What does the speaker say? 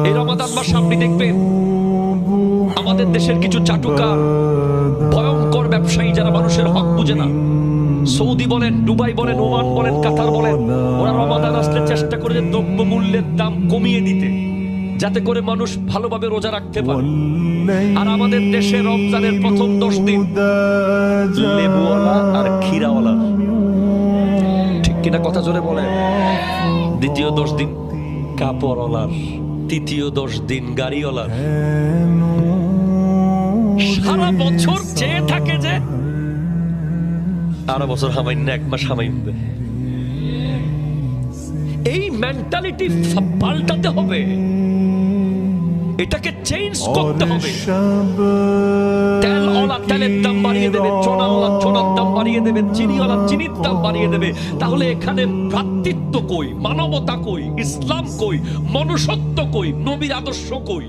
এই রমাদান মাসে আপনি দেখবেন আমাদের দেশের কিছু চাটুকার ভয়ঙ্কর ব্যবসায়ী যারা মানুষের হক বুঝে না, সৌদি বলেন, দুবাই বলেন, ওমান বলেন, কাতার বলেন, ওরা রমাদান আসলে চেষ্টা করে দ্রব্য মূল্যের দাম কমিয়ে দিতে, যাতে করে মানুষ ভালোভাবে রোজা রাখতে পারে। আর আমাদের দেশে রমজানের প্রথম 10 দিন লেবুওয়ালা আর ক্ষীরাওয়ালা, ঠিক কিনা কথা জোরে বলেন। দ্বিতীয় 10 দিন কাপড়ওয়ালার, তৃতীয় 10 দিন গাড়িওয়ালার। সারা বছর চেয়ে থাকে যে আরো বছর হামাইন, এক মাস হামাইবে। এই মেন্টালিটি পাল্টাতে হবে, এটাকে চেঞ্জ করতে হবে। তেলওয়ালা তেলের দাম বাড়িয়ে দেবে, চোনাওয়ালা চোনার দাম বাড়িয়ে দেবে, চিনিওয়ালা চিনির দাম বাড়িয়ে দেবে। তাহলে এখানে ভ্রাতৃত্ব কই, মানবতা কই, ইসলাম কই, মনুষ্যত্ব কই, নবীর আদর্শ কই?